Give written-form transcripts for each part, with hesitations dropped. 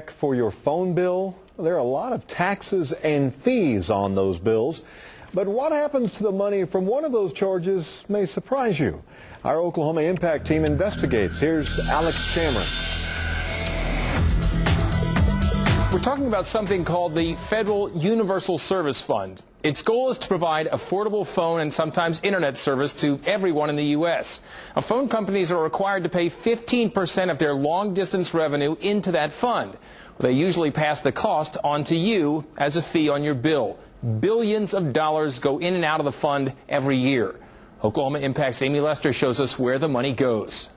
For your phone bill, there are a lot of taxes and fees on those bills. But what happens to the money from one of those charges may surprise you. Our Oklahoma Impact team investigates. Here's Alex Cameron. We're talking about something called the Federal Universal Service Fund. Its goal is to provide affordable phone and sometimes internet service to everyone in the U.S. Now, phone companies are required to pay 15% of their long-distance revenue into that fund. They usually pass the cost on to you as a fee on your bill. Billions of dollars go in and out of the fund every year. Oklahoma Impact's Amy Lester shows us where the money goes.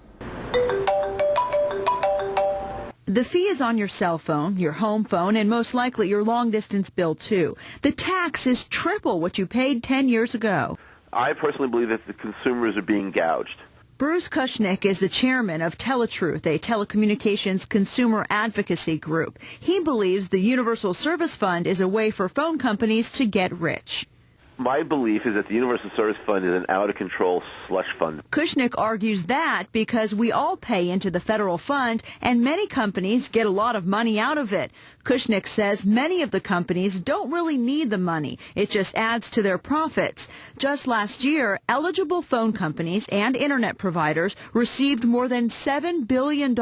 The fee is on your cell phone, your home phone, and most likely your long-distance bill, too. The tax is triple what you paid 10 years ago. I personally believe that the consumers are being gouged. Bruce Kushnick is the chairman of Teletruth, a telecommunications consumer advocacy group. He believes the Universal Service Fund is a way for phone companies to get rich. My belief is that the Universal Service Fund is an out-of-control slush fund. Kushnick argues that because we all pay into the federal fund and many companies get a lot of money out of it. Kushnick says many of the companies don't really need the money. It just adds to their profits. Just last year, eligible phone companies and internet providers received more than $7 billion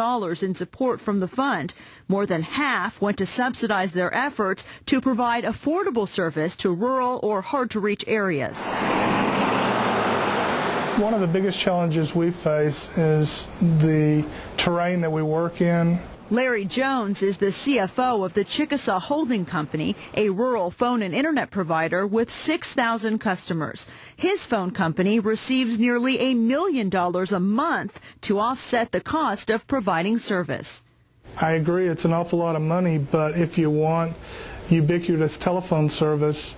in support from the fund. More than half went to subsidize their efforts to provide affordable service to rural or hard-to-reach areas. One of the biggest challenges we face is the terrain that we work in. Larry Jones is the CFO of the Chickasaw Holding Company, a rural phone and internet provider with 6,000 customers. His phone company receives nearly $1 million a month to offset the cost of providing service. I agree it's an awful lot of money, but if you want ubiquitous telephone service,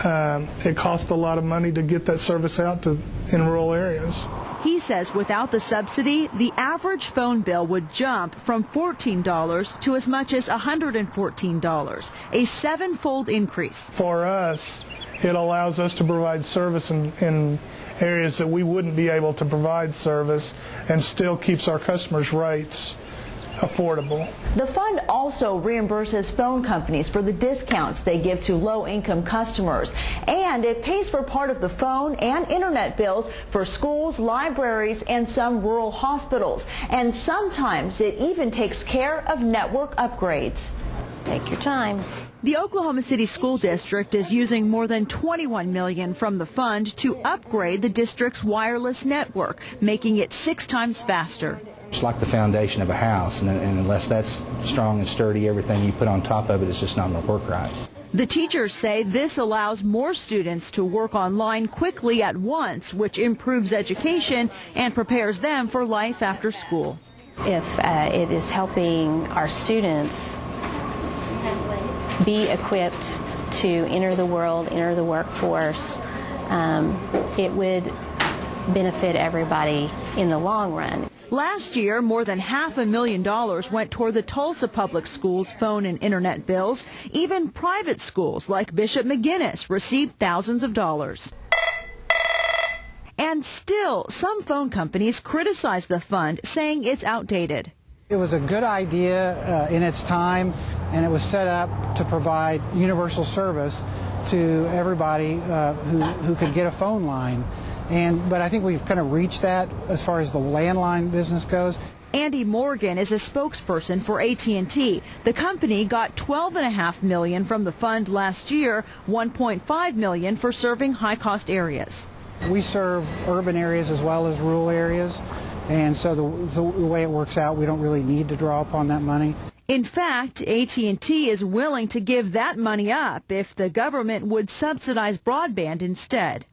it costs a lot of money to get that service out in rural areas. He says without the subsidy, the average phone bill would jump from $14 to as much as $114, a seven-fold increase. For us, it allows us to provide service in areas that we wouldn't be able to provide service and still keeps our customers' rates affordable. The fund also reimburses phone companies for the discounts they give to low-income customers, and it pays for part of the phone and internet bills for schools, libraries, and some rural hospitals. And sometimes it even takes care of network upgrades. Take your time. The Oklahoma City School District is using more than $21 million from the fund to upgrade the district's wireless network, making it 6 times faster. It's like the foundation of a house, and unless that's strong and sturdy, everything you put on top of it is just not going to work right. The teachers say this allows more students to work online quickly at once, which improves education and prepares them for life after school. If it is helping our students be equipped to enter the world, enter the workforce, it would benefit everybody in the long run. Last year, more than $500,000 went toward the Tulsa Public Schools' phone and internet bills. Even private schools like Bishop McGuinness received thousands of dollars. And still, some phone companies criticize the fund, saying it's outdated. It was a good idea in its time, and it was set up to provide universal service to everybody who could get a phone line. But I think we've kind of reached that as far as the landline business goes. Andy Morgan is a spokesperson for AT&T. The company got $12.5 million from the fund last year, $1.5 million for serving high-cost areas. We serve urban areas as well as rural areas, and so the way it works out, we don't really need to draw upon that money. In fact, AT&T is willing to give that money up if the government would subsidize broadband instead.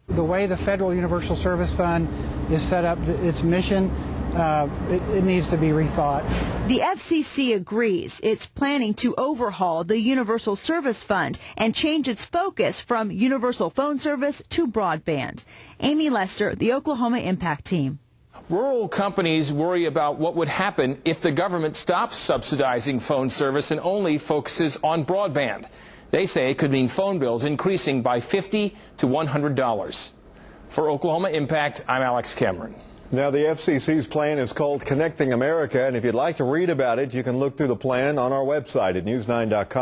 The way the Federal Universal Service Fund is set up, its mission, it needs to be rethought. The FCC agrees it's planning to overhaul the Universal Service Fund and change its focus from universal phone service to broadband. Amy Lester, the Oklahoma Impact Team. Rural companies worry about what would happen if the government stops subsidizing phone service and only focuses on broadband. They say it could mean phone bills increasing by $50 to $100. For Oklahoma Impact, I'm Alex Cameron. Now, the FCC's plan is called Connecting America, and if you'd like to read about it, you can look through the plan on our website at news9.com.